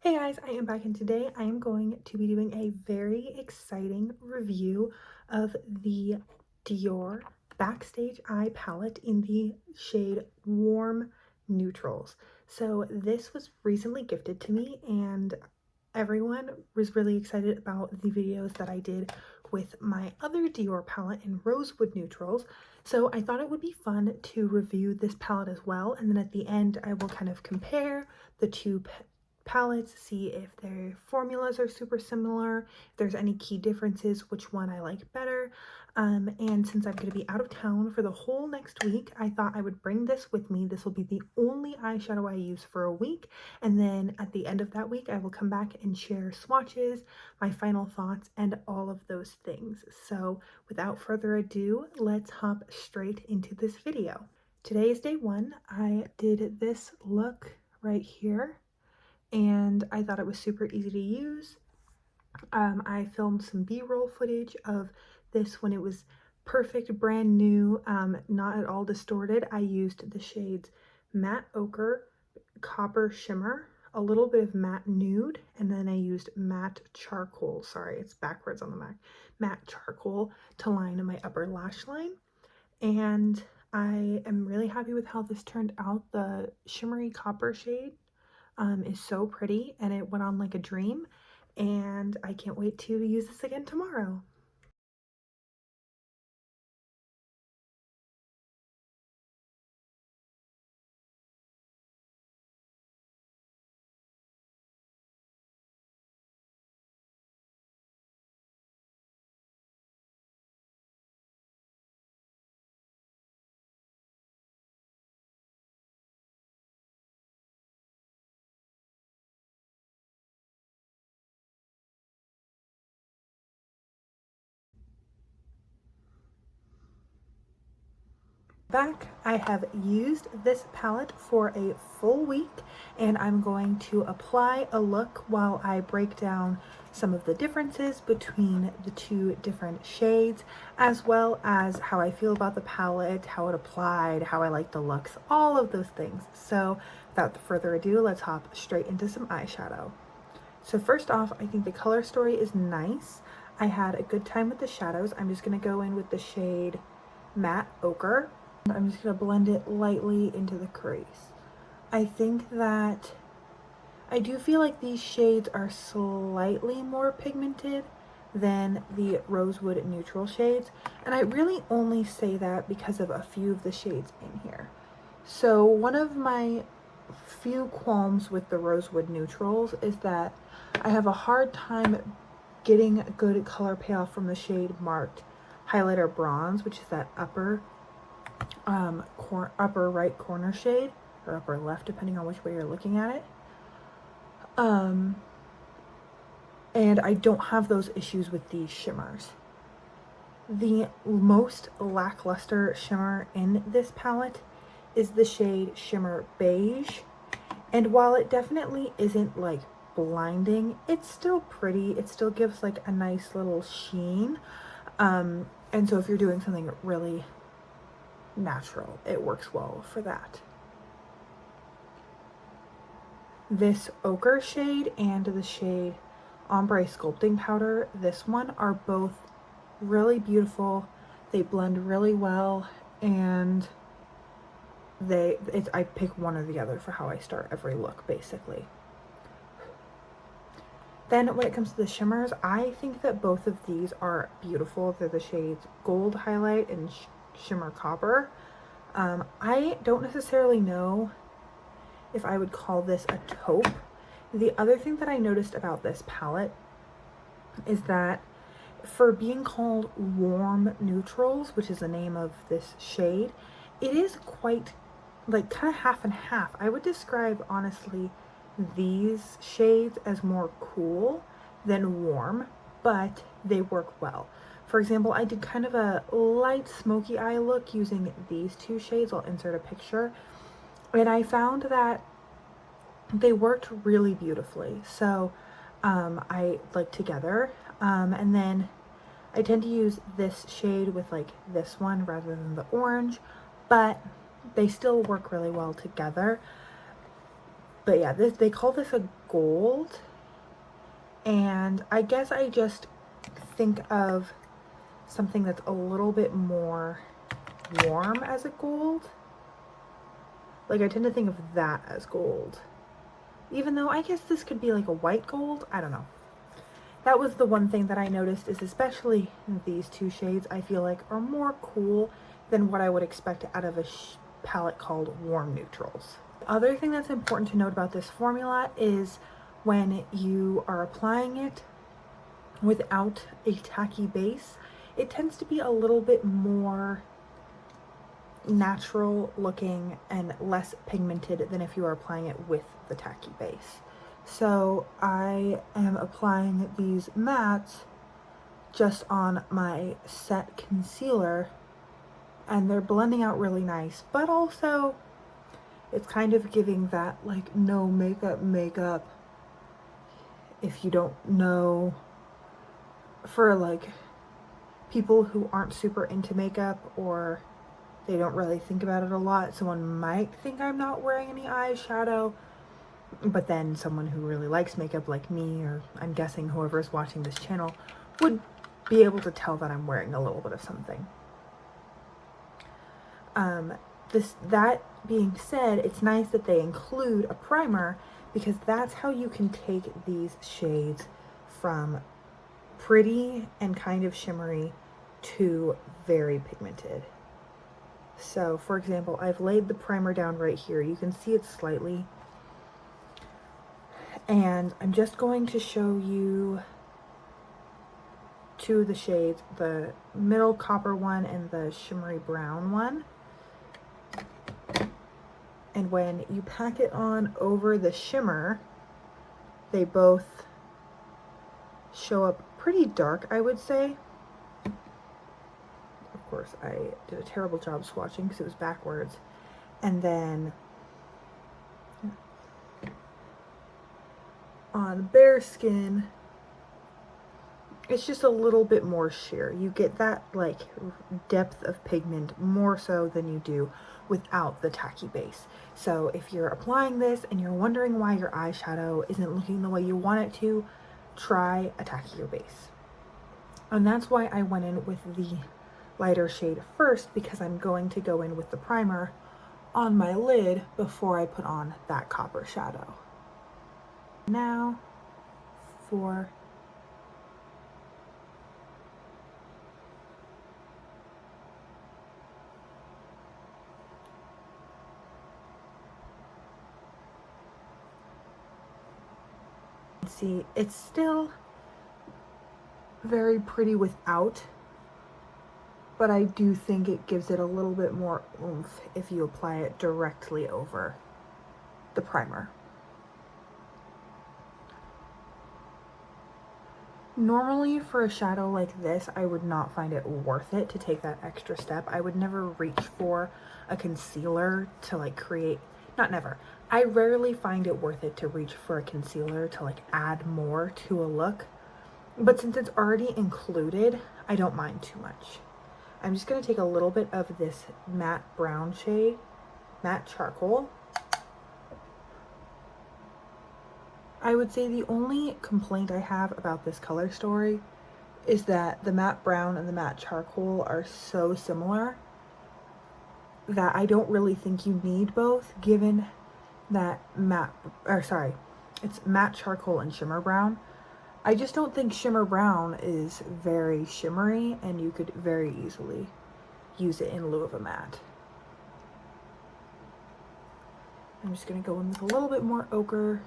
Hey guys, I am back and today I am going to be doing a very exciting review of the Dior Backstage Eye Palette in the shade Warm Neutrals. So this was recently gifted to me and everyone was really excited about the videos that I did with my other Dior palette in Rosewood Neutrals. So I thought it would be fun to review this palette as well, and then at the end I will kind of compare the two palettes, see if their formulas are super similar, if there's any key differences, which one I like better. And since I'm going to be out of town for the whole next week, I thought I would bring this with me. This will be the only eyeshadow I use for a week, and then at the end of that week I will come back and share swatches, my final thoughts, and all of those things. So without further ado, let's hop straight into this video. Today is day one. I did this look right here and I thought it was super easy to use. I filmed some B-roll footage of this when it was perfect, brand new, not at all distorted. I used the shades Matte Ochre, Copper Shimmer, a little bit of Matte Nude, and then I used Matte Charcoal. Sorry, it's backwards on the Mac. Matte Charcoal to line my upper lash line. And I am really happy with how this turned out. The shimmery copper shade is so pretty and it went on like a dream, and I can't wait to use this again tomorrow. Back, I have used this palette for a full week and I'm going to apply a look while I break down some of the differences between the two different shades, as well as how I feel about the palette, how it applied, how I like the looks, all of those things. So without further ado, let's hop straight into some eyeshadow. So first off, I think the color story is nice. I had a good time with the shadows. I'm just going to go in with the shade Matte Ochre. I'm just going to blend it lightly into the crease. I think that I do feel like these shades are slightly more pigmented than the Rosewood Neutral shades, and I really only say that because of a few of the shades in here. So one of my few qualms with the Rosewood Neutrals is that I have a hard time getting a good color payoff from the shade marked Highlighter Bronze, which is that upper right corner shade, or upper left depending on which way you're looking at it. And I don't have those issues with these shimmers. The most lackluster shimmer in this palette is the shade Shimmer Beige, and while it definitely isn't like blinding, it's still pretty. It still gives like a nice little sheen, and so if you're doing something really natural, it works well for that. This ochre shade and the shade Ombre Sculpting Powder, this one, are both really beautiful. They blend really well, and I pick one or the other for how I start every look basically. Then when it comes to the shimmers, I think that both of these are beautiful. They're the shades Gold Highlight and Shimmer Copper. I don't necessarily know if I would call this a taupe. The other thing that I noticed about this palette is that for being called Warm Neutrals, which is the name of this shade, it is quite like kind of half and half. I would describe honestly these shades as more cool than warm, but they work well. For example, I did kind of a light smoky eye look using these two shades. I'll insert a picture, and I found that they worked really beautifully. So I like together, and then I tend to use this shade with like this one rather than the orange, but they still work really well together. But yeah, they call this a gold. And I guess I just think of something that's a little bit more warm as a gold. Like I tend to think of that as gold. Even though I guess this could be like a white gold. I don't know. That was the one thing that I noticed, is especially these two shades I feel like are more cool than what I would expect out of a palette called Warm Neutrals. The other thing that's important to note about this formula is when you are applying it without a tacky base, it tends to be a little bit more natural looking and less pigmented than if you are applying it with the tacky base. So I am applying these mattes just on my set concealer, and they're blending out really nice, but also it's kind of giving that like no makeup, if you don't know, for like people who aren't super into makeup or they don't really think about it a lot. Someone might think I'm not wearing any eyeshadow, but then someone who really likes makeup like me, or I'm guessing whoever's watching this channel, would be able to tell that I'm wearing a little bit of something. That being said, it's nice that they include a primer, because that's how you can take these shades from pretty and kind of shimmery to very pigmented. So for example, I've laid the primer down right here. You can see it slightly. And I'm just going to show you two of the shades, the middle copper one and the shimmery brown one. And when you pack it on over the shimmer, they both show up pretty dark, I would say. Of course, I did a terrible job swatching because it was backwards. And then on bare skin, it's just a little bit more sheer. You get that like depth of pigment more so than you do without the tacky base. So if you're applying this and you're wondering why your eyeshadow isn't looking the way you want it to, try a tackier base. And that's why I went in with the lighter shade first, because I'm going to go in with the primer on my lid before I put on that copper shadow. Now for see, it's still very pretty without, but I do think it gives it a little bit more oomph if you apply it directly over the primer. Normally for a shadow like this, I would not find it worth it to take that extra step. I would never reach for a concealer to like create, not never. I rarely find it worth it to reach for a concealer to like add more to a look. But since it's already included, I don't mind too much. I'm just going to take a little bit of this matte brown shade, matte charcoal. I would say the only complaint I have about this color story is that the matte brown and the matte charcoal are so similar that I don't really think you need both, given that it's matte charcoal and shimmer brown. I just don't think shimmer brown is very shimmery, and you could very easily use it in lieu of a matte. I'm just going to go in with a little bit more ochre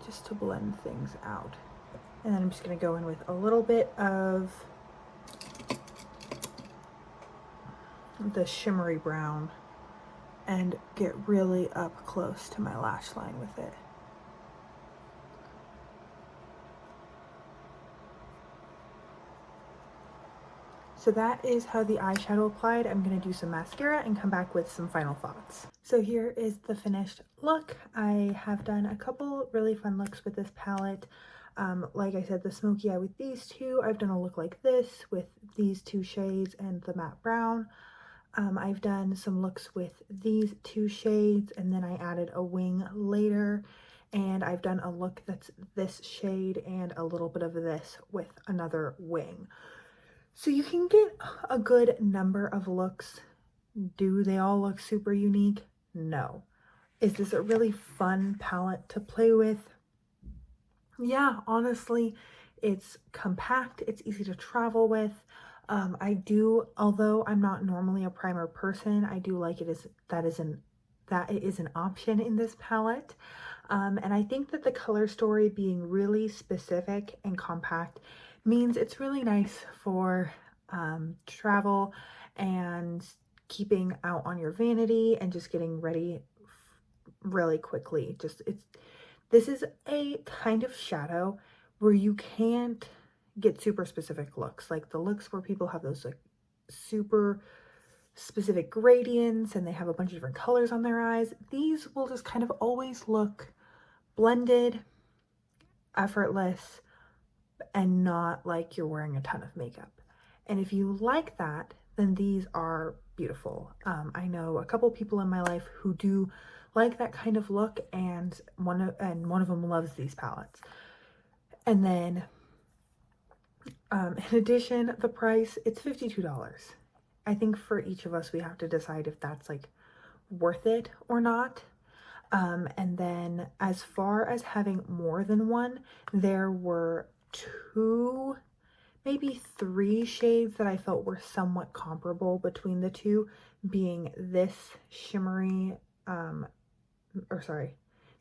just to blend things out. And then I'm just going to go in with a little bit of the shimmery brown and get really up close to my lash line with it. So that is how the eyeshadow applied. I'm going to do some mascara and come back with some final thoughts. So here is the finished look. I have done a couple really fun looks with this palette. Like I said, the smoky eye with these two. I've done a look like this with these two shades and the matte brown. I've done some looks with these two shades, and then I added a wing later, and I've done a look that's this shade and a little bit of this with another wing. So you can get a good number of looks. Do they all look super unique? No. Is this a really fun palette to play with? Yeah, honestly, it's compact, it's easy to travel with. Although I'm not normally a primer person, I do like that it is an option in this palette. And I think that the color story being really specific and compact means it's really nice for travel and keeping out on your vanity and just getting ready really quickly. This is a kind of shadow where you can't get super specific looks, like the looks where people have those like super specific gradients and they have a bunch of different colors on their eyes. These will just kind of always look blended, effortless, and not like you're wearing a ton of makeup. And if you like that, then these are beautiful. I know a couple people in my life who do like that kind of look, and one of them loves these palettes. And then in addition, the price, it's $52. I think for each of us, we have to decide if that's like worth it or not. And then as far as having more than one, there were two, maybe three shades that I felt were somewhat comparable between the two, being this shimmery,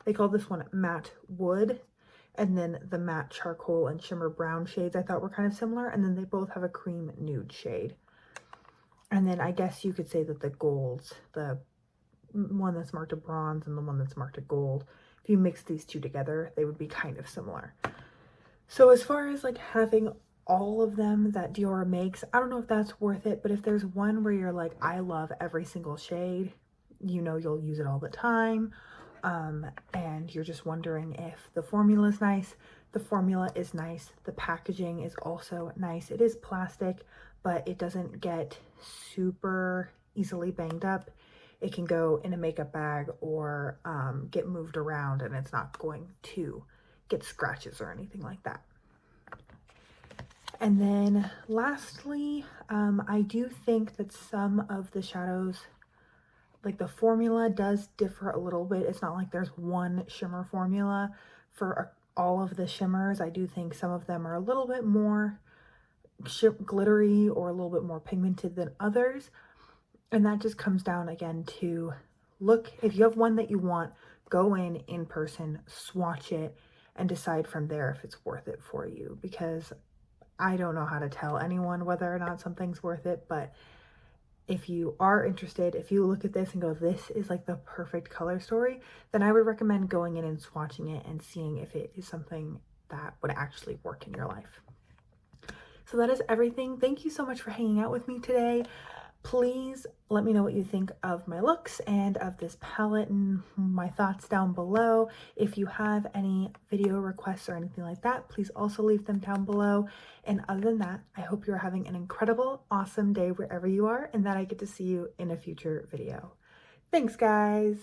they call this one matte wood, and then the matte charcoal and shimmer brown shades I thought were kind of similar, and then they both have a cream nude shade. And then I guess you could say that the golds, the one that's marked a bronze and the one that's marked a gold, if you mix these two together, they would be kind of similar. So as far as like having all of them that Dior makes, I don't know if that's worth it, but if there's one where you're like, I love every single shade, you know you'll use it all the time, and you're just wondering if the formula is nice, the formula is nice. The packaging is also nice. It is plastic, but it doesn't get super easily banged up. It can go in a makeup bag or get moved around, and it's not going to get scratches or anything like that. And then lastly, I do think that some of the shadows, like the formula does differ a little bit. It's not like there's one shimmer formula for all of the shimmers. I do think some of them are a little bit more glittery or a little bit more pigmented than others. And that just comes down again to look, if you have one that you want, go in person, swatch it, and decide from there if it's worth it for you. Because I don't know how to tell anyone whether or not something's worth it, but if you are interested, if you look at this and go, this is like the perfect color story, then I would recommend going in and swatching it and seeing if it is something that would actually work in your life. So that is everything. Thank you so much for hanging out with me today. Please let me know what you think of my looks and of this palette and my thoughts down below. If you have any video requests or anything like that, please also leave them down below. And other than that, I hope you're having an incredible, awesome day wherever you are, and that I get to see you in a future video. Thanks, guys.